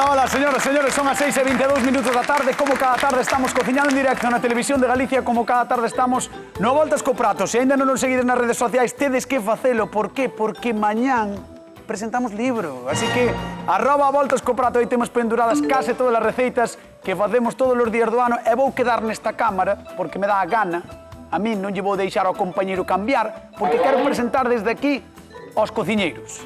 Hola, hola, señoras, señores, son as 6:22 da tarde. Como cada tarde estamos cociñando en directo na Televisión de Galicia, como cada tarde estamos no Voltas co Prato. Se ainda non nos seguides nas redes sociais, tedes que facelo. Por qué? Porque mañán presentamos libro. Así que, @Voltas co Prato, aí temos penduradas case todas as receitas que facemos todos os días do ano. E vou quedar nesta cámara, porque me dá a gana. A mí non lle vou deixar ao compañeiro cambiar, porque quero presentar desde aquí aos cociñeiros.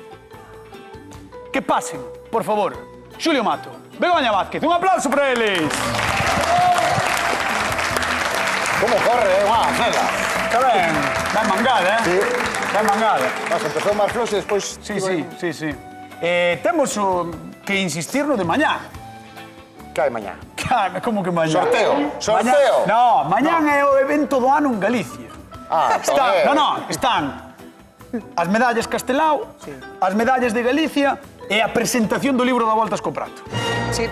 Que pasen, por favor. Xulio Mato, Begoña Vázquez, un aplauso para eles. Como corre, unha cela. Está ben, ben mangada, Sí. Ben mangada. Nos empezou máis floxe e despois... Sí. Temos que insistir no de mañá. Que hai mañá? Como que mañá? Sorteo. No, mañán é o evento do ano en Galicia. Están as medallas Castelao, as medallas de Galicia e a presentación do libro da Voltas co Prato. Sí.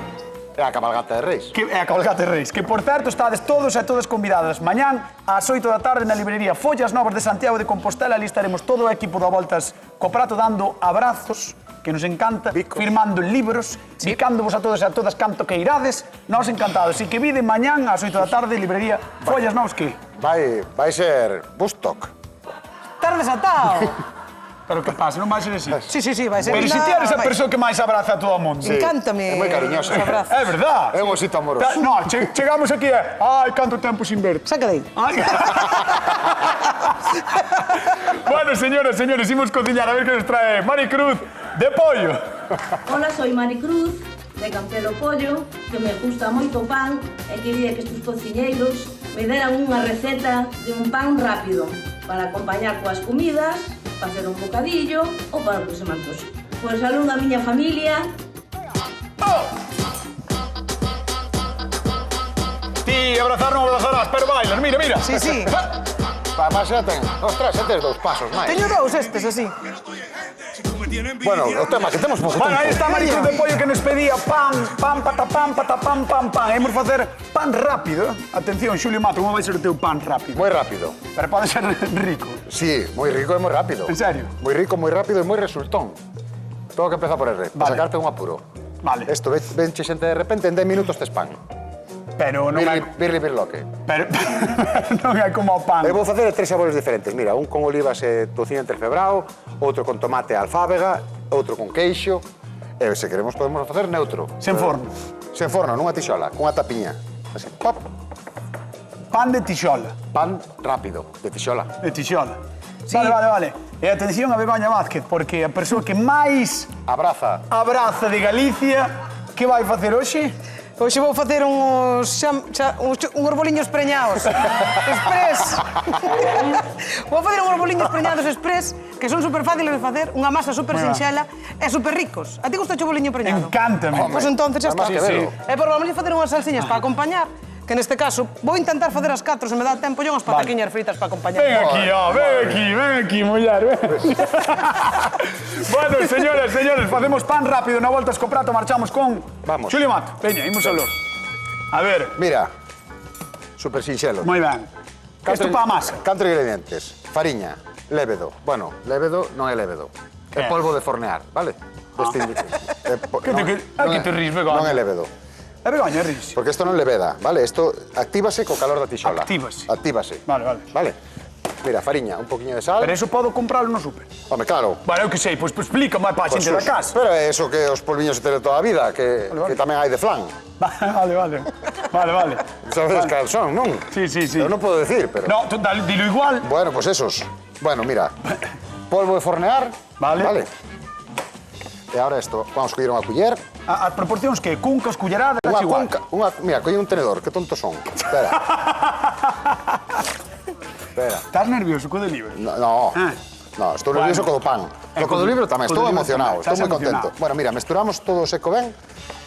É a cabalgata de Reis. É a cabalgata de Reis, que, por certo, estades todos e todas convidadas. Mañán, ás 8 da tarde, na librería Follas Novas de Santiago de Compostela, ali estaremos todo o equipo da Voltas co Prato dando abrazos, que nos encanta, Bicos. firmando libros, bicándovos a todos e a todas canto que irades. Nos encantados. E que vide mañán, ás 8 da tarde, librería Follas Novas, que... Vai ser Bustock. Estar desatado. Pero que pasa, non vai ser así. Sí, vai ser. Pero si ti eres a persoa que máis abraza a todo o mundo. Sí. Encántame. É moi cariñosa. os abrazos. É verdad. É un osito amoroso. No, chegamos aquí e... Ai, canto tempo sin verte. Saca de aí. Ay. Bueno, señoras, señores, imos cociñar a ver que nos trae Maricruz de pollo. Hola, soy Maricruz, de Campelo Pollo, que me gusta moito o pan e quería que estes cociñeiros me deran unha receta de un pan rápido para acompañar coas comidas, facer un bocadillo ou para o que se me antoxe. Pois saludo a miña familia. Ti abrazar non abrazarás, pero bailas, mira, mira. Sí. Además xa ten... Ostras, xa tens 2 pasos máis. Teño dous estes, así. Bueno, o tema que temos... Bueno, aí está Maricruz de pollo que nos pedía pan, patapam, pan. Hemos facer pan rápido. Atención, Xulio Mato, como vai ser o teu pan rápido? Moi rápido. Pero pode ser rico. Sí, moi rico e moi rápido. En serio? Moi rico, moi rápido e moi resultón. Todo que empeza por R, para Vale. sacarte un apuro. Vale. Esto venche xente de repente, en 10 minutos tes pan. Pero non hai... Birloque. Pero non hai como o pan. Eu vou facer 3 sabores diferentes. Mira, un con olivas e tocino entrefebrao, outro con tomate e alfábega, outro con queixo. E se queremos podemos facer neutro. Sen forno. Sen forno, nunha tixola, cunha tapiña. Así, pop. Pan de tixola. Pan rápido, de tixola. De tixola. Sí. Vale. E atención a Begoña Vázquez, porque a persoa que máis Abraza. abraza de Galicia, que vai facer hoxe? Hoxe vou facer uns boliños preñados. Express. Vou facer uns boliños preñados express, que son super fáciles de facer, unha masa super sinxela e super ricos. A ti gusta o boliño preñado? Encántame. Pois entonces xa está. Además que velo. E por lo menos facer unhas salsiñas para acompañar, que neste caso vou intentar facer as 4, se me dá tempo, e unhas pataquiñas fritas para acompañar. Ven aquí, mullar, ven. Bueno, señores, facemos pan rápido, na Voltas co Prato, marchamos con... Vamos. Xulio Mato, veña, imos aló. A ver, Mira, super sinxelo. moi ben. Isto pa a masa. 4 ingredientes. Fariña, lévedo. Bueno, lévedo non é lévedo. É polvo de fornear, vale? Que te ris, Begoña? Non é lévedo. A Begoña, ris. Porque isto non leveda, vale? Isto actívase co calor da tixola. Actívase. Vale. Vale? Mira, fariña, un poquinho de sal. Pero eso podo comprarlo no súper. Home, claro. Vale, eu que sei, pois explícame para a xente da casa. Pero é eso que os polviños de toda a vida, que tamén hai de flan. Vale. Sabes que son, non? Sí. Eu non podo decir, pero... No, dilo igual. Bueno, pues esos. Bueno, mira, polvo de fornear. Vale. E ahora isto, vamos a coller unha culler. As proporcións que cuncas, culleradas, igual. Mira, colle un tenedor, que tontos son. Espera. Estás nervioso co de libro? No, estou nervioso co do pan. Co do libro tamén, estou emocionado, estou moi contento. Bueno, mira, mesturamos todo seco ben.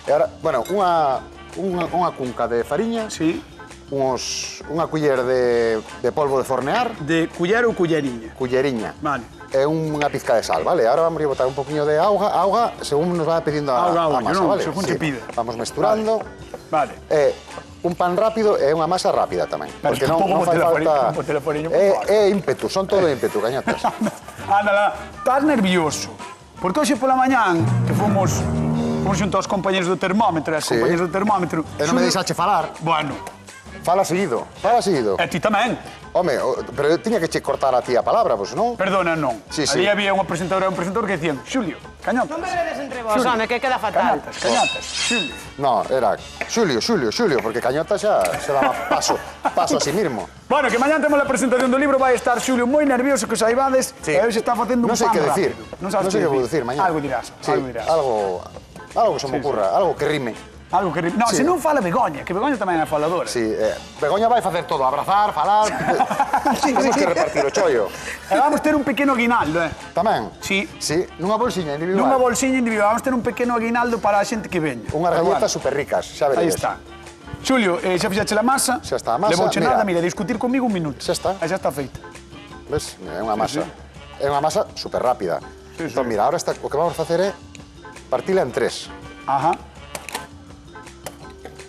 E ahora, bueno, unha cunca de fariña. Sí. Unha culler de polvo de fornear. De culler ou culleriña? Culleriña. Vale. E unha pizca de sal, vale? Ahora vamos a botar un poquinho de auga según nos va pedindo a masa, vale? Según te pida. Vamos mesturando. Vale. Un pan rápido e unha masa rápida tamén. Porque non fai falta... É ímpetu, son todo ímpetu, cañotas. Ándala, estás nervioso. Porque hoxe pola mañán que fomos como xunto aos compañeros do termómetro, as compañeros do termómetro. E non me deixache falar. Bueno, Fala seguido, fala seguido. e ti tamén. Home, pero eu tiña que che cortar a ti a palabra, pois non? Perdona, non. Sí, sí. Ali había unha presentadora e un presentador que decían Xulio, cañotas. Non me vedes entre vos, home, que queda fatal. Cañotas, Xulio. No, era Xulio, porque Cañota xa se daba paso a sí mismo. Bueno, que mañán temos a presentación do libro, vai estar Xulio moi nervioso que saibades, Sí. e hoxe está facendo un Non sei pan que decir. rápido. Non sei que vou decir mañá. Algo dirás, Sí, algo dirás. algo que se me ocurra, algo que rime. Algo que... No, Sí. se non fala Begoña, que Begoña tamén é faladora. Sí, Begoña vai facer todo, abrazar, falar... Temos que repartir o chollo. E vamos ter un pequeno aguinaldo, Tamén? Sí. Sí, nunha bolsiña individual. Nunha bolsiña individual, vamos ter un pequeno aguinaldo para a xente que veña. Unhas galletas super ricas, xa Aí veredes. está. Xulio, xa fixache a masa. Xa está a masa, Levouche mira. nada, mira, discutir comigo un minuto. Xa está. E xa está feita. Ves? É unha masa. É unha masa super rápida. Entón, mira, ahora o que vamos a facer é partila en tres. Ajá.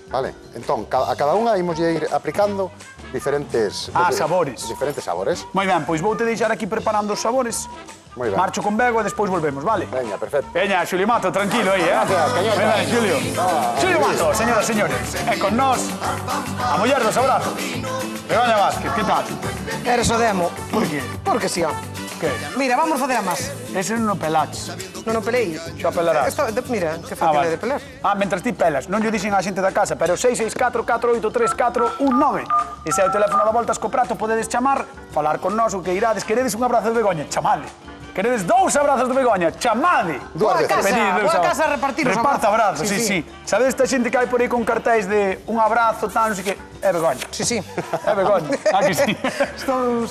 Vale? Entón, a cada unha imos ir aplicando diferentes... Sabores. Diferentes sabores. Moi ben, pois voute deixar aquí preparando os sabores. Moi ben. Marcho con Bego e despois volvemos, vale? Veña, perfecto. Veña, Xulio Mato, tranquilo aí, Gracias, Cañota. Moi ben, Xulio. Xulio Mato, señoras e señores. E con nós, a muller dos abrazos. Begoña Vázquez, que tal? Eres o demo. Por qué? Porque si, ó. Que? Mira, vamos facer a masa. Ese non o pelaches. Non o pelei. Xa pelarás. Mira, que fácil é de pelar. Mentras ti pelas, non lle dixen á xente da casa, pero 664-483-419. Ese é o teléfono da Voltas co Prato, podedes chamar, falar con nós o que irades. Queredes un abrazo de Begoña? Chamade. Queredes 2 abrazos de Begoña? Chamade. Dúas veces. Boa casa a repartir os Reparta abrazos. abrazos, sí. Sabes esta xente que hai por aí con cartéis de un abrazo, tal, non sei que... É Begoña. Sí. É Begoña. Aquí sí.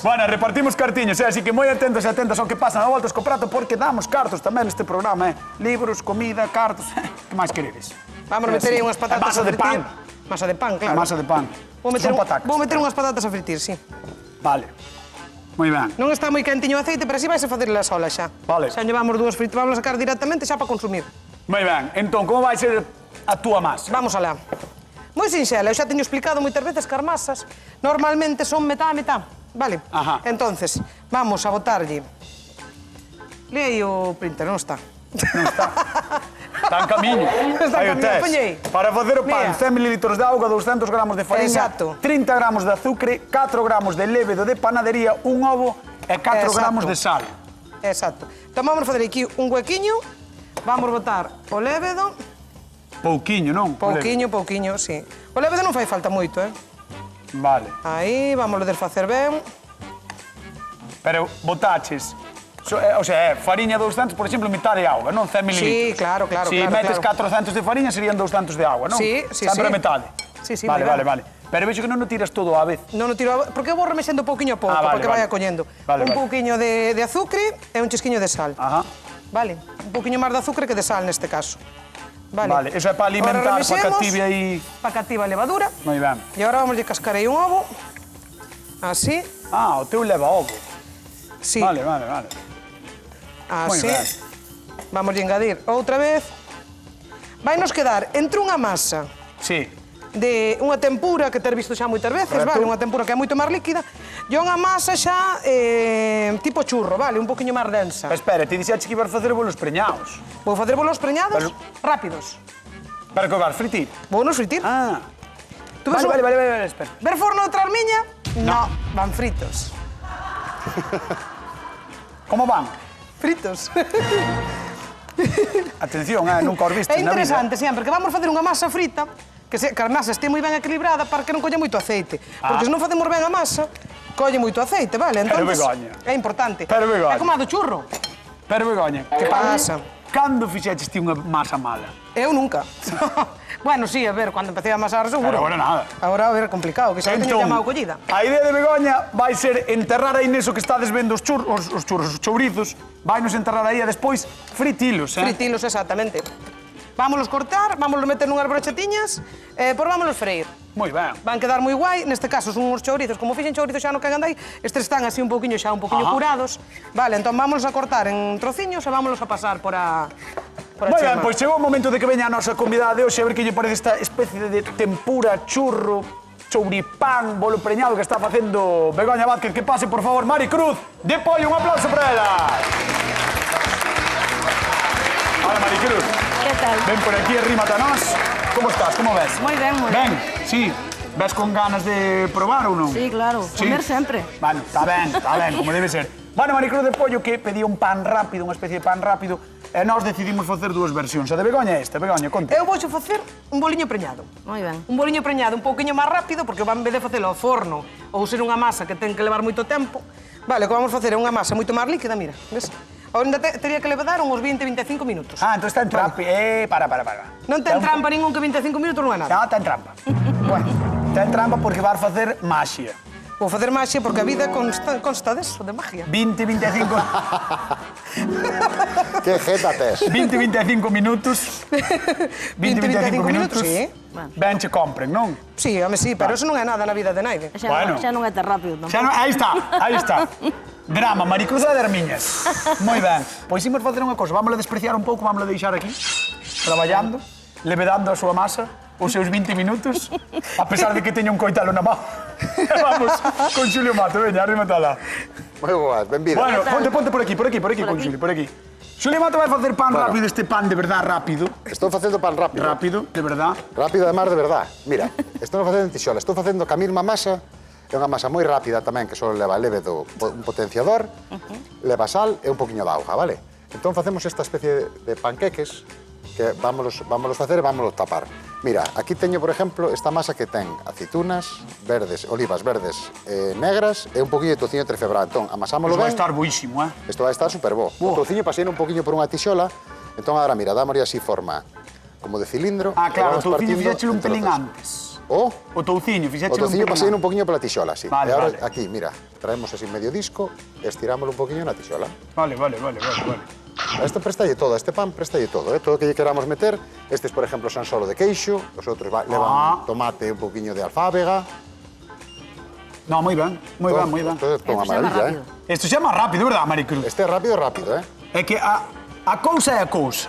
Bueno, repartimos cartiños, así que moi atentos e atentas ao que pasa na Voltas co Prato, porque damos cartos tamén neste programa, Libros, comida, cartos... Que máis queredes? Vamos a meter aí unhas patatas Masa a de fritir. pan. Masa de pan, claro. Masa de pan. Vou meter, Son patacas. vou meter unhas patatas a fritir, sí. Vale. Moi ben. Non está moi quentiño o aceite, pero así vais a facerla sola xa. Vale. Xa llevamos dúas fritas, vamos a sacar directamente xa para consumir. Moi ben. Entón, como vai ser a túa masa? Vamos alá. Moi sinxela, eu xa teño explicado moitas veces que as masas normalmente son metá a metá, vale? Ajá. Entonces, vamos a botarlle... Lei o printer, non está. Non está. Está en camiño. Está en Aí o camiño, tes. poñei. Para facer o pan, Mira. 100 ml de auga, 200 gramos de farinha, Exacto. 30 gramos de azucre, 4 gramos de lévedo de panadería, un ovo e 4 Exacto. gramos de sal. Exacto. Entón vamos a fazer aquí un huequiño, vamos botar o lévedo, Pouquiño, non? pouquiño, sí. O lévedo non fai falta moito, Vale. Aí, vamos a desfacer ben. Pero botaches... O sea, fariña 200, por exemplo, mitad de auga, non 100 ml. Sí, claro. Si metes 400 de fariña, serían 200 de auga, non? Sí. Sempre a metade. Sí, Vale, moi vale, ben. vale. Pero vexo que non o tiras todo á vez. Non o tiro, porque eu vou remexendo pouquiño a pouco, Vale, porque vale. vai acollendo. Vale, Un vale. pouquiño de azucre e un chisquiño de sal. Ajá. Vale, un pouquiño máis de azucre que de sal neste caso. Vale, eso é para alimentar, Ahora para que remexemos, active aí... para que active a levadura. Moi ben. E agora vamos a cascar aí un ovo. Así, Ah, o teu leva ovo. sí, Vale, vale, vale. Moi así. ben. Vamos a engadir outra vez. Vai nos quedar entre unha masa Sí. de unha tempura que ter visto xa moitas veces, Correcto. vale? Unha tempura que é moito máis líquida e unha masa xa tipo churro, vale? Un poquinho máis densa. Espera, ti dixaste que ibas facer bolos preñados. Vou facer bolos preñados Pero- rápidos. Para que vas fritir? Vou nos fritir. Ah. Tú ves Vale, espera. Ver forno de tralmiña? No, van fritos. Como van? Fritos. Atención, nunca os viste É na vida. interesante, sempre, que vamos facer unha masa frita que a masa este moi ben equilibrada para que non colle moito aceite. Porque se non facemos ben a masa, colle moito aceite, vale? Pero Entonces, Begoña. é importante. Pero Begoña. É como a do churro. Pero Begoña, Que pasa? Cando fixeches ti unha masa mala? Eu nunca. Bueno, sí, a ver, cando empecé a amasar, seguro. Pero agora nada. Agora, a ver, complicado, que xa teño chamado collida. a idea de Begoña vai ser enterrar aí neso que estades vendo os churros, os chourizos, vai nos enterrar aí e despois fritilos, Fritilos, exactamente. Vámonos cortar, vámonos meter nunhas brochetiñas, por vámonos freír. Moi ben. Van quedar moi guai, neste caso son uns chourizos, como fixen chourizos xa no que andai, estes están así un poquinho xa un poquinho Ajá. curados. Vale, entón vámonos a cortar en trociños e vámonos a pasar por a Moi ben, chema. pois chegou o momento de que veña a nosa convidada de hoxe a ver que lle parece esta especie de tempura, churro, chouripán, bolo preñado que está facendo Begoña Vázquez. Que pase, por favor, Mari Cruz de Pollo. Un aplauso para ela. Hola, Maricruz. Que tal? Ven por aquí, arrímate a nós. Como estás? Como ves? Moi ben, moi ben. Ben, sí. Ves con ganas de probar ou non? Sí, claro. Sí. Comer sempre. Bueno, está ben, como debe ser. Bueno, Maricruz de Pollo que pedía un pan rápido, unha especie de pan rápido, e nós decidimos facer dúas versións. A de Begoña é esta. Begoña, conta. Eu vou facer un boliño preñado. Moi ben. Un boliño preñado un pouquiño máis rápido, porque en vez de facelo ao forno ou ser unha masa que ten que levar moito tempo, vale, o que vamos facer é unha masa moito máis líquida, mira, ves? Ainda teria que levar uns 20-25 minutos. Ah, entón está en trampa. Para. Non ten trampa ningún que 25 minutos non é nada. Non, está en trampa. Bueno, está en trampa porque vas facer maxia. Vou facer maxia porque a vida consta deso, de magia. 20-25... Que jeta tes. 20-25 minutos. 20-25 minutos, sí. Ben che compren, non? Sí, home, sí, pero eso non é nada na vida de naide. Xa non é tan rápido tampouco. Aí está. Drama, Maricruz de Armiñas. Moi ben. Pois imos facer unha cousa, vámola despreciar un pouco, vámola deixar aquí, traballando, levedando a súa masa, os seus 20 minutos, a pesar de que teña un coitalo na mão. Vamos con Xulio Mato, veña, arrímate alá. Moi boas, benvida. Bueno, ponte por aquí, con Xulio, por aquí. Xulio Mato vai facer pan rápido, este pan de verdad rápido. Estou facendo pan rápido. Rápido, de verdad. Rápido, además, de verdad. Mira, estou facendo en tixola. Estou facendo ca mesma masa. É unha masa moi rápida tamén, que só leva leve un potenciador, leva sal e un poquinho de auga, vale? Entón facemos esta especie de panqueques que vámonos facer e vámonos tapar. Mira, aquí teño, por exemplo, esta masa que ten aceitunas verdes, olivas verdes negras e un poquinho de tociño trefebrado. Entón, amasámoslo ben. Vai estar boísimo, Isto vai estar superbo. O tociño paseino un poquinho por unha tixola. Entón, agora, mira, dámoslle así forma como de cilindro. Ah, claro, o touciño fixéchelo un pelín antes. O touciño, fixéchelo un pelín touciño paseino un poquinho pola tixola, sí. Vale, e agora, vale. aquí, mira, traemos así medio disco, estirámoslo un poquinho na tixola. Vale. Este prestalle todo, este pan prestalle todo, todo o que lle queramos meter. Estes, por exemplo, son solo de queixo, os outros levan tomate e un poquinho de alfábega. No, moi ben. Isto é toda unha maravilla, Isto xa é máis rápido, verdad, Maricruz? Este é rápido, É que a cousa é a cousa.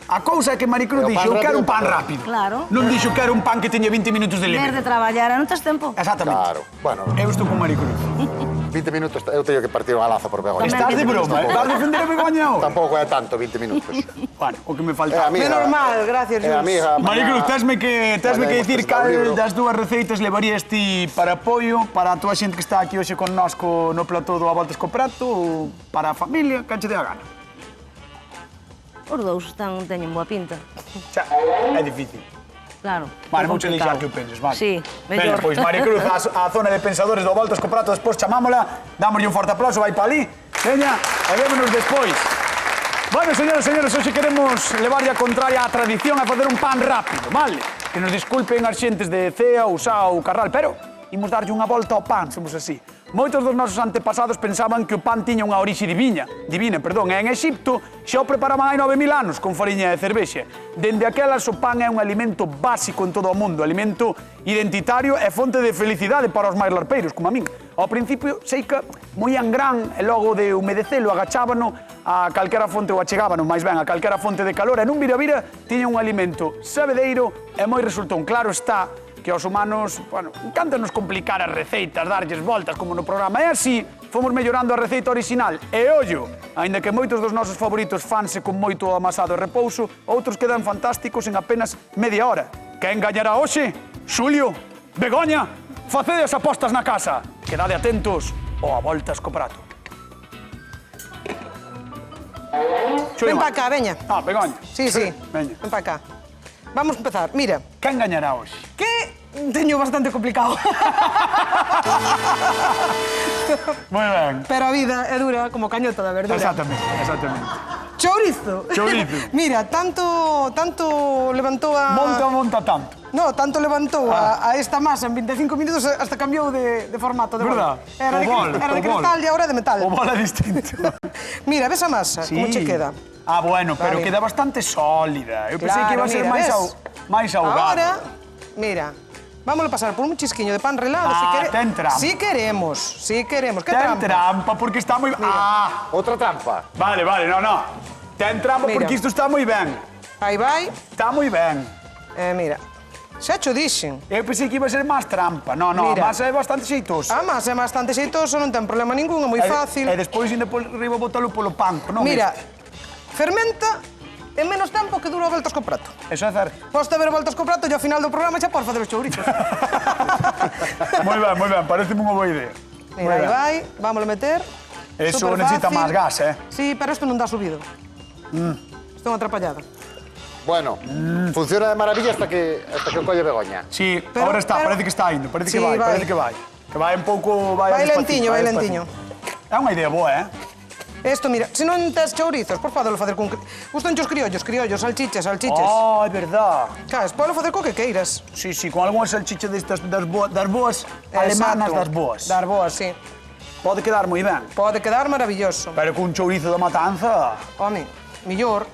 A cousa é que Maricruz Pero dixo, eu pan quero un rápido, pan pan rápido. Claro. Non dixo, quero un pan que teña 20 minutos de Ver de límite. traballar, non tes tempo. Exactamente. Claro, bueno, Eu estou con Maricruz. 20 minutos, eu teño que partir unha lanza por Begoña. Estás de broma, vas a defender a Begoña ahora? Tampouco é tanto, 20 minutos. Bueno, o que me É falta. amiga. É normal, gracias, É Jules. amiga. Maricruz, tesme que dicir presentar o libro. cal das dúas receitas levarías ti para apoio, para a túa xente que está aquí hoxe connosco no plató do A Voltas co Prato, ou para a familia, que che dé a gana. Os dous teñen boa pinta. Xa, é difícil. Claro. Vale, é vouche deixar complicado. que o penses, vale. Sí, Veña, mellor. pois Maricruz, a zona de pensadores do Voltas co Prato, despois chamámola, dámoslle un forte aplauso, vai pa ali, veña, e vémonos despois. Bueno, señoras e señores, hoxe queremos levarlle a contraria á tradición a facer un pan rápido, vale? Que nos disculpen as xentes de Cea, Usá ou Carral, pero imos darlle unha volta ao pan, somos así. Moitos dos nosos antepasados pensaban que o pan tiña unha orixe divina, e en Exipto xa o preparaban hai 9.000 anos con fariña e cervexa. Dende aquelas o pan é un alimento básico en todo o mundo, alimento identitario e fonte de felicidade para os máis larpeiros, como a min. Ao principio, sei que moían gran e logo de humedecelo agachábano a calquera fonte ou achegábano, máis ben, a calquera fonte de calor e nun vira-vira tiña un alimento sabedeiro e moi resultón. Claro está que aos humanos, bueno, encántanos complicar as receitas, darlles voltas como no programa. E así, fomos mellorando a receita original. E ollo, aínda que moitos dos nosos favoritos fanse con moito amasado e repouso, outros quedan fantásticos en apenas media hora. Quen gañará hoxe? Xulio? Begoña? Facedes apostas na casa. Quedade atentos ao A Voltas co Prato. Ven para cá, veña. Ah, Begoña. Sí, sí. Veña. Ven para cá. Vamos a empezar. Mira, Quen gañará hoxe? que teño bastante complicado. Moi ben. Pero a vida é dura como cañota da verdura. Exactamente. Chourizo. Chourizo. Mira, tanto levantou a... Monta tanto. No, tanto levantou a esta masa en 25 minutos hasta cambiou de formato. De Verdad? bol. Era de cristal e agora de metal. O bola distinto. Mira, ves a masa, como che queda. Ah, bueno, pero Vale. queda bastante sólida. Eu pensei Claro, que iba a ser mira, máis ahogada. Ahora, mira, vámoslo pasar por un chisquiño de pan relado. ten trampa. Si queremos. Que Ten trampa porque está moi... Ah, Outra trampa. vale, no. Ten trampa Mira. porque isto está moi ben. Aí vai. Está moi ben. Mira, xa cho dixen. Eu pensei que iba a ser máis trampa. No, Mira. a masa é bastante xeitosa. A masa é bastante xeitoso, non ten problema ningún, é moi fácil. E despois ainda por riba botalo polo pan, non? Mira, fermenta en menos tempo que dura voltas co prato. Eso é certo. Poste ver voltas co prato e ao final do programa xa podes facer os chourizos. Moi ben, pareceme unha boa idea. Mira, aí vai, vámoslo meter. Eso Superfácil. necesita máis gas, Sí, pero isto non dá subido. Isto é unha atrapallada. Bueno, funciona de maravilla hasta que o colle Begoña. Sí, Pero- ahora está, pero- parece que está indo, parece Sí, que vai, vai. parece que vai. Que vai un pouco... Vai despacito, lentiño, vai despacito. lentiño. É unha idea boa, Isto, mira, se non tes chourizos, por fadelo facer con... Gustan os criollos, salchichas. Oh, é verdad. Claro, podelo facer co que queiras. Sí, con algunha salchicha destas das boas alemanas das boas. Das boas, sí. Pode quedar moi ben. Pode quedar maravilloso. Pero con chourizo da matanza... Home, millor.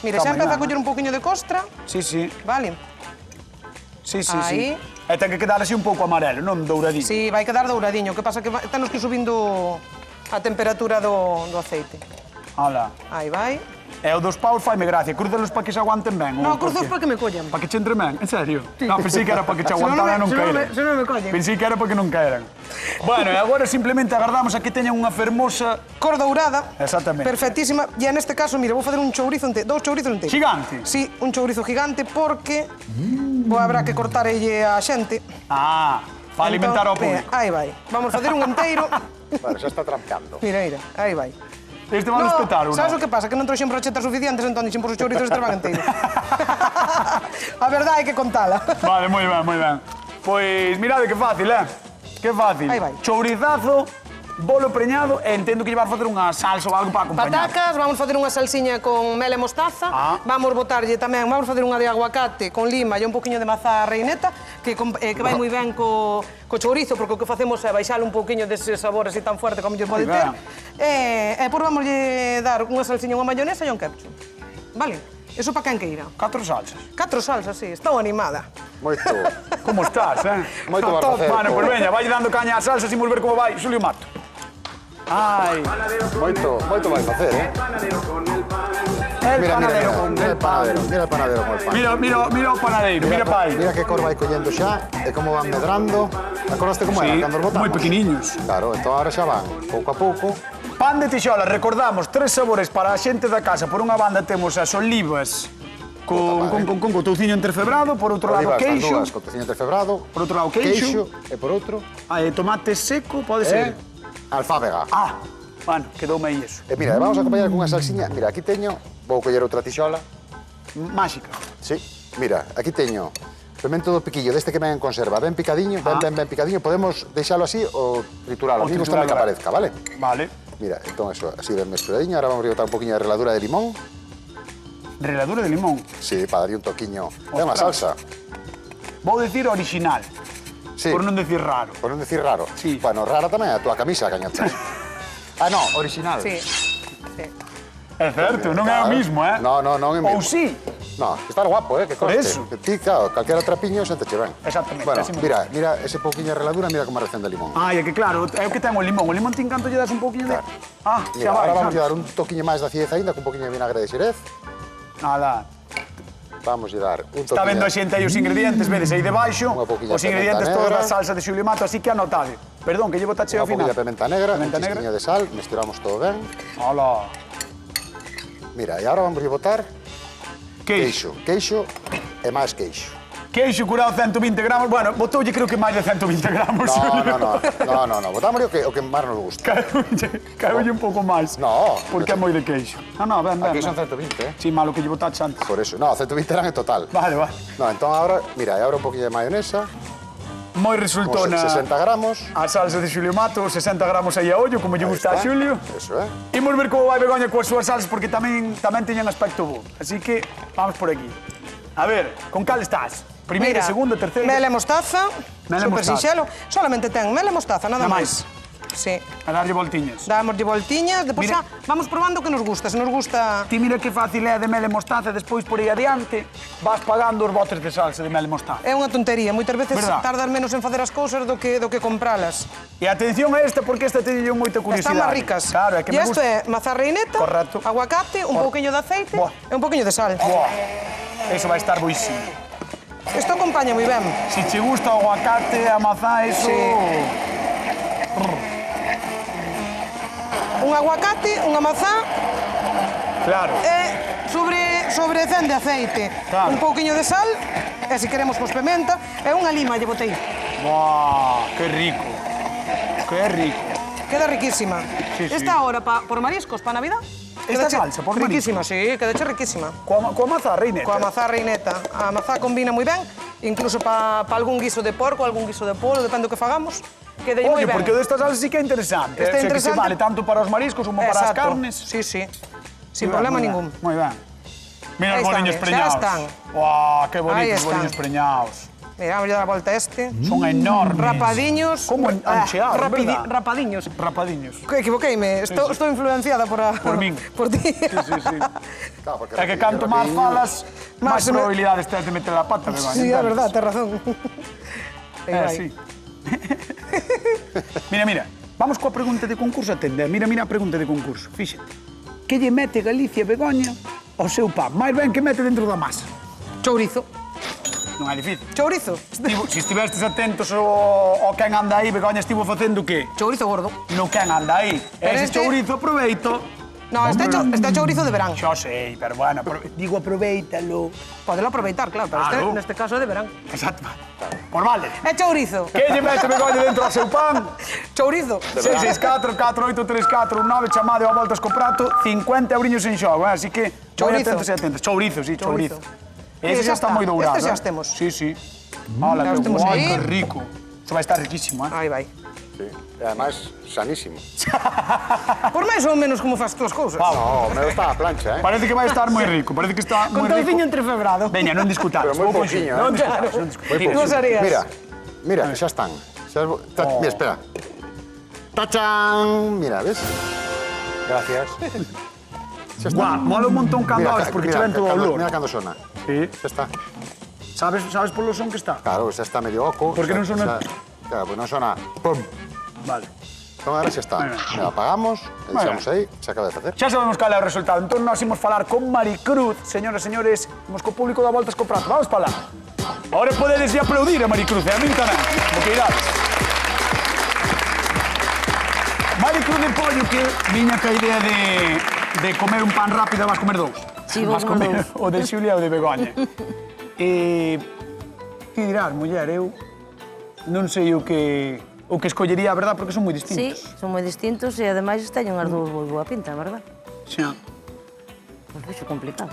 Mira, Está xa moi empeza a ben, coller un poquinho de costra, Sí. vale? Sí. Aí. E ten que quedar así un pouco amarelo, non douradinho. Sí, vai quedar douradiño, que pasa que tenos que ir subindo a temperatura do aceite. Ala. Aí vai. E o dos paus faime gracia, crúzalos para que se aguanten ben. No, cruzos para que me collan. Para que che entre ben, en serio? No, pensei que era para que che aguantaran e non caeran. Se non me collen. Pensei que era para que non caeran. Bueno, e agora simplemente agardamos a que teñan unha fermosa... Cor dourada. Exactamente. Perfectísima. E neste caso, mira, vou facer un chourizo dous chourizos inteiros. Gigante? Sí, un chourizo gigante porque habrá que cortar a xente. Ah, para alimentar ao Entón, público. Aí vai. Vamos facer un enteiro. Bueno, xa está trampeando. Mira, aí vai. Este van a espetar, ou non? sabes o que pasa? Que non trouxen brochetas suficientes, entón dixen por os chourizos este van enteiros. A verdade hai que contala. Vale, moi ben. Pois mirade que fácil, Que fácil. Aí vai. Chourizazo, bolo preñado e entendo que lle vas facer unha salsa ou algo para acompañar. Patacas, vamos facer unha salsiña con mel e mostaza. Vamos botarlle tamén, vamos facer unha de aguacate con lima e un poquinho de mazá reineta que vai moi ben co chourizo, porque o que facemos é baixar un poquinho dese sabor así tan fuerte como lle pode ter. E por vamos dar unha salsiña, unha mayonesa e un ketchup. Vale? Eso para quen queira. 4 salsas. 4 salsas, sí. Estou animada. Moito. Como estás, Moito barbaceto. Bueno, pois veña, vai dando caña ás salsas e imos ver como vai Xulio Mato. Ai, Moito vai facer, el Mira panadero con el el pan. panadero con el pan. Mira o panadero, mira pai. Mira que cor vai collendo xa e como van medrando. Acordaste como era cando os botamos? moi pequeniños. Claro, entón ahora xa van, pouco a pouco. Pan de tixola, recordamos, 3 sabores para a xente da casa. Por unha banda temos as olivas con touciño entrefebrado, por outro lado Olivas, as queixo, dúas, con tociño entrefebrado. por outro lado queixo, E por outro, tomate seco, pode ser. alfábega. Bueno, quedoume aí eso. E mira, vamos a acompañar con unha salsiña. Mira, aquí teño, vou coller outra tixola. Máxica. Sí, mira, aquí teño pimento do piquillo, deste que ven en conserva, ben picadiño, ben picadiño. Podemos deixalo así ou trituralo. A mí gusta que aparezca, vale? Vale. Mira, entón eso, así ben mesturadinho. Ahora vamos a botar un poquinho de reladura de limón. Reladura de limón. Sí, para darlle un toquiño. É unha salsa. Vou decir original, Sí, por non decir raro. por non decir raro. Sí. Bueno, rara tamén é a tua camisa, cañachas. No, original. Sí. É certo, non é o mismo, No, non é o mismo. Ou sí. No, está guapo, que Por conste. eso. Que ti, claro, calquera trapiño xa te che ben. Exactamente, Bueno, así me mira ese pouquiño de reladura, mira como recén de limón. Ai, é que claro, é o que ten o limón. O limón ti encanto lle das un pouquinho de... Claro. Xa Mira, vai, ahora vamos a sabes? dar un toquiño máis de acidez aínda, con un poquinho de vinagre de xerez. Nada. Vamos a dar un toquiño... Está vendo a xente aí os ingredientes, vedes aí debaixo, Unha pouquiña os de ingredientes pimenta toda a negra. salsa de Xulio Mato, así que anotade. Perdón, que lle botache ao Unha final. pouquinha de pimenta negra, Pimenta un negra. chisquiño de sal, mesturamos todo ben. Hola. Mira, e agora vamos a botar Queixo. queixo e máis queixo. Queixo curado 120 gramos. Bueno, botoulle creo que máis de 120 gramos. No, botámosle o que máis nos gusta. Caeulle un pouco máis. No. Porque é moi de queixo. Ben. Aquí son 120, Sí, malo que lle botache antes. Por eso. No, 120 eran en total. Vale. No, entón agora, mira, e agora un poquinho de mayonesa, Moi uns resultona 60 gramos. a salsa de Xulio Mato, 60 gramos aí a ollo, como lle Aí gusta a está. Xulio. Eso, Imos ver como vai Begoña coas súas salsas, porque tamén teñen aspecto bo. Así que vamos por aquí. A ver, con cal estás? Primeira, segunda, terceira? Mel e mostaza, Mel e super mostaza. sinxelo. Solamente ten mel e mostaza, nada Nada máis. Sí. A darlle voltiñas. Dámoslle voltiñas, depois Mira. xa vamos probando o que nos gusta. Se nos gusta... Ti mira que fácil é de mel e mostaza, despois por aí adiante vas pagando os botes de salsa de mel e mostaza. É unha tontería, moitas veces Verdad. tardas menos en facer as cousas do que compralas. E atención a esta, porque esta teño moita curiosidade. Están máis ricas. Claro, é que e me isto gusta. é mazá reineta, Correcto. aguacate, un pouquiño de aceite Buah. e un pouquiño de sal. Buah, eso vai estar boísimo. Isto acompaña moi ben. Si che gusta o aguacate, a mazá, eso... Sí. Un aguacate, unha mazá Claro. e sobre 100 de aceite, Claro. un pouquiño de sal, e se queremos pois pementa, e unha lima lle botei. Buah, que rico. Que rico. Queda riquísima. Sí, sí. Esta ahora por mariscos, para Navidad. Esta quedache salsa por riquísima, sí, quedache riquísima. Coa mazá, reineta. Coa mazá reineta. A mazá combina moi ben, incluso para algún guiso de porco, algún guiso de polo, depende do que fagamos. Queda moi Oye, ben. porque desta salsa sí que é interesante. Está O sea, que se interesante. vale tanto para os mariscos como para as Exacto. carnes. Sí, sí. Sin Muy problema bien, ningún. Muy ben. Mira Ahí os boliños están, preñados. xa están. Guau, que Ahí bonitos os están. boliños preñados. Mira, vamos a dar a volta a este. Son enormes. Rapadiños. Como ancheados, verdad? Rapadiños. Rapadiños. Que equivoqueime, estou influenciada por min. por ti. Sí, sí, sí. Claro, porque É que canto máis falas, Más máis se me- probabilidades tens de meter a pata, Begoña. Sí, é entendes? verdad, tens razón. Aí vai. Sí. Mira, mira, vamos coa pregunta de concurso, atende. Mira, mira a pregunta de concurso, fíxate. Que lle mete Galicia Begoña ao seu pan? Máis ben que mete dentro da masa. Chourizo. Non é difícil. Chourizo. Se estivestes atentos ao quen anda aí, Begoña estivo facendo o qué? Chourizo gordo. No quen anda aí. Pero Ese este- chourizo aproveito. No, este chourizo de verán. Xo sei, pero bueno, digo aproveítalo. Podelo aproveitar, claro, pero Claro. neste caso é de verán. Exacto. Por vale. É chourizo. Que lle mete Begoña dentro ao seu pan? Chourizo. 664 4834 19 chamade ao voltas co prato, 50 euriños en xogo, así que moi Chourizo. atentos e atentos. Chourizo, sí, chourizo. Chourizo. Ese xa Xa está está. moi dourado. Este xa eh? os temos. Sí, sí. Hola, Xa os que temos guai, aí. que rico. Isto vai estar riquísimo, eh? Aí vai. Sí. E además, sanísimo. Por máis ou menos como faz túas cousas. No, o meu está a plancha, eh? Parece que vai estar moi rico, parece que está Con moi rico. touciño entrefebrado. Veña, non discutamos. Pero moi vou con pouquiño, xo- Non eh? discutamos, non discutamos. Duas areas. Mira, xa están. Mira, espera. ¡Tachán! Mira, ¿ves? Gracias. Xa está. Guau, mola un montón cando Mira, abres, porque che mira, ven todo o olor. Mira cando sona. Sí. Xa está. Sabes polo son que está? Claro, xa está medio oco. Por que non sona? Claro, pues non sona. Pum. Vale. Entón, ahora xa está. Moi ben. Mira, apagamos, e deixamos aí, se acaba de facer. Xa sabemos cal é o resultado. Entón, nós imos falar con Maricruz. Señoras e señores, imos co público da Voltas co Prato. Vamos para lá. Ahora podedes aplaudir a Maricruz, e a min tamén. Como que irades. Maricruz de Pollo, que viña ca idea de comer un pan rápido, vas comer dous. Sí, vou Vas comer comer o de Xulia ou de Begoña. Ti dirás, muller, eu non sei o que escollería, a verdad, porque son moi Sí, distintos. son moi distintos e ademais teñen as dúas moi boa pinta, verdad? Xa. Pois fixo complicado.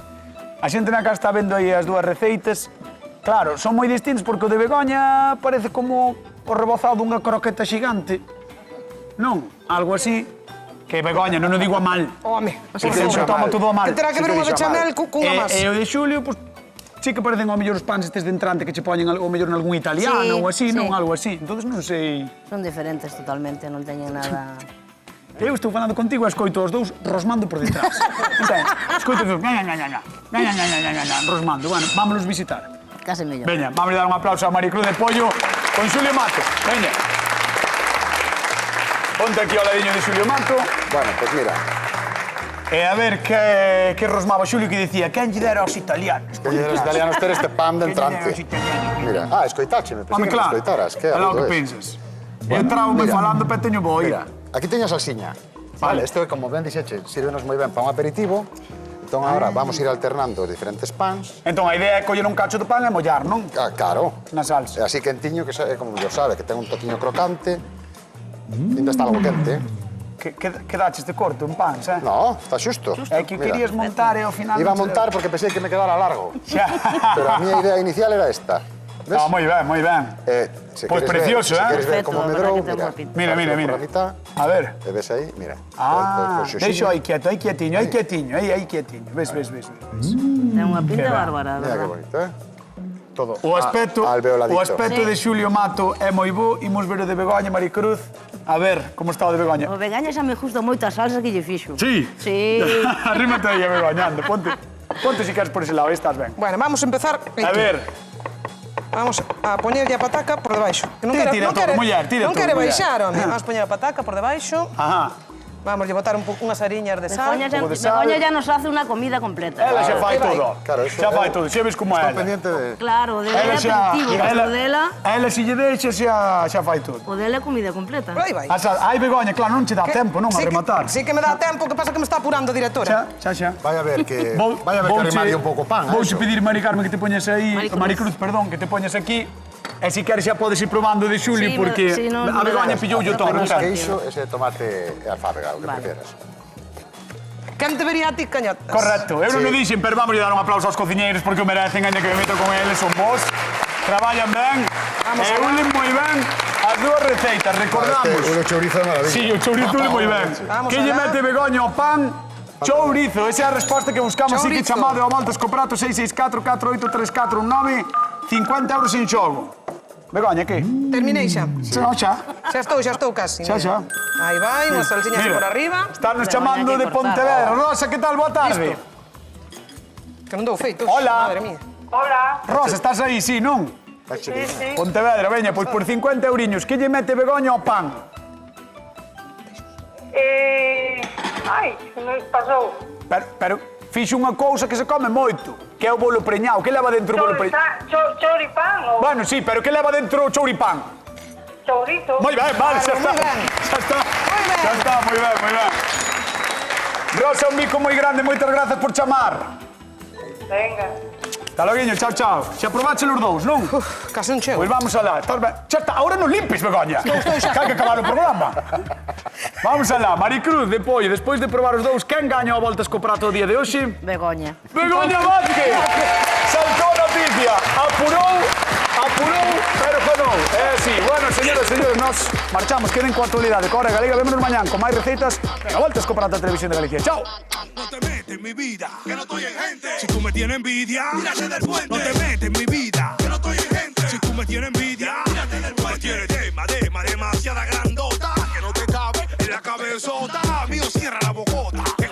A xente na casa está vendo aí as dúas receitas. Claro, son moi distintos porque o de Begoña parece como o rebozado dunha croqueta xigante. Non, algo así. Que Begoña, non o digo a mal. Home, Que se toma todo a mal. que terá que ver unha bechamel cunha masa. E o de Xulio, pois, sí que parecen ao mellor os pans estes de entrante que che poñen ao mellor nalgún italiano Sí, ou así, sí. non? Algo así. Entonces non sei... Son diferentes totalmente, non teñen nada... Eu estou falando contigo e escoito os dous rosmando por detrás. Entende? Escoito os dous, rosmando. Bueno, vámonos visitar. Case mellor. Veña, vamos dar un aplauso a Maricruz de Pollo con Xulio Mato. Veña. Ponte aquí ao ladiño de Xulio Mato. Bueno, pues mira, E a ver que rosmaba Xulio que dicía quen lle dera aos italianos. que os italianos ter este pan de Quen lle dera entrante. aos italianos. Mira, escoitácheme, pensei Home, que non claro. escoitaras. Que É lo agudo que es. pensas. Eu traume mira. falando, pero teño bo oír. Mira, aquí teño a salsiña. Vale, isto é como ben dixeche, sírvenos moi ben para un aperitivo. Entón, agora vamos ir alternando os diferentes pans. Entón, a idea é coller un cacho de pan e mollar, non? Ah, claro. Na salsa. É así quentiño que é como mellor sabe, que ten un toquiño crocante. Ainda está algo quente. Que daches de corto, un pan, xa? No, está xusto. É que Mira, querías montar e ao final... Iba a non che montar porque pensei que me quedara largo. Xa. Pero a miña idea inicial era esta. ¿Ves? Ah, moi ben, moi ben. Se Pois queres precioso, ver, eh? Se queres ver Perfecto, como a medrou, verdad que ten mira. boa pinta. Mira, mira, Por mira. a mitad. A ver. E ves aí, mira. Ah, Con xuxiño. deixo aí quieto, aí quietiño, aí quietiño, aí quietiño. Ves. Ten unha pinta Que ben. bárbara, Mira que verdad? bonito, eh? Todo O aspecto, alveoladito. o aspecto de Xulio Mato é moi bo, imos ver o de Begoña, Maricruz. A ver, como está o de Begoña. O vegaña xa me gusta moito a salsa que lle fixo. Sí. Sí. Arrímate aí a Begoña, anda, ponte si queres por ese lado, aí estás ben. Bueno, vamos a empezar. A ver, Vamos a poñerlle a pataca por debaixo. Que Tira todo, muller, tira non todo, quere muller. baixar, home. Vamos a poñer a pataca por debaixo. ajá. Vamos a botar unhas ariñas de sal. Begoña ya nos hace unha comida completa. Ela xa fai vai. todo. Claro, eso Xa fai é- todo, xa ves como é Estou ela. pendiente de... Claro, o dela é aperitivo, pero o dela... Ela se lle deixa xa fai todo. O dela é comida completa. Aí vai. Ai, Begoña, claro, non che dá tempo, non, a Sí que- rematar. Sí que me dá tempo, que pasa que me está apurando a directora. Xa. Vai a ver que... Vou- Vai a ver que vouche- arremaría un pouco pan, Vouche eso. pedir, Mari Carmen, que te poñas aí... Maricruz, perdón, que te poñas aquí. E si queres xa podes ir probando de Xuli, Sí, porque sí, non a me Begoña dá. pillou todo, non Temos sabes? queixo, ese tomate e alfábega, o que Vale. preferas. Quen te vería a ti, cañotas? Correcto, eu non o dixen, pero vamos a dar un aplauso aos cociñeiros porque o merecen, ainda que me meto con eles, son vos. Traballan ben, e unen moi ben as dúas receitas, recordamos. O chourizo é maravilla. Sí, o chourizo é moi ben. Vamos Que lle alá. mete Begoña ao pan? Chourizo, esa é a resposta que buscamos, así que Chourizo. chamado a voltas co prato 664 483 419, 50 euros en xogo. Begoña, que? Terminei xa. Non, xa. Xa estou casi. Xa, xa. Aí vai, unhas salsiñas Mira, por arriba. Estarnos Begoña, chamando hai que de cortar. Pontevedra. Rosa, que tal? Boa tarde. Que non dou feitos. Hola. Madre mía. Hola, Rosa, estás aí, sí, non? sí, sí. Pontevedra, veña, pois por 50 euriños, que lle mete Begoña ao pan? Ai, se me pasou. Pero fixo unha cousa que se come moito, que é o bolo preñado. Que leva dentro o bolo preñado? Choripán ou Bueno, sí, pero que leva dentro o chouripán? chourizo? Moi ben, vale, xa está. Claro, moi ben. Xa está. Moi ben. Xa está, moi ben, moi ben. Rosa, un bico moi grande, moitas grazas por chamar. Venga. Hasta loguiño, chao, chao. Xa probache os dous, non? Uf, casi un chego. Pois vamos alá. Estás ben? Xa está, ahora non limpes, Begoña. Estou xa. Que hai que acabar o programa. Vamos alá, Maricruz, despois de probar os dous, quen gaña a voltas co prato o día de hoxe? Begoña. Begoña Vázquez! Saltou a noticia, apurou, pero ganou. É así. Bueno, señores, nos marchamos, queden coa actualidade. Corre, Galega, vémonos mañán con máis receitas e a voltas co prato da Televisión de Galicia. Chao! No te metes en mi vida, que no estoy en gente. Si tú me tienes envidia, tírate del puente. No te metes en mi vida, que no estoy en gente. Si tú me tienes envidia, tírate del puente. Tienes demasiada grandota, que no te cabe en la cabezota. Mío, cierra la bocota.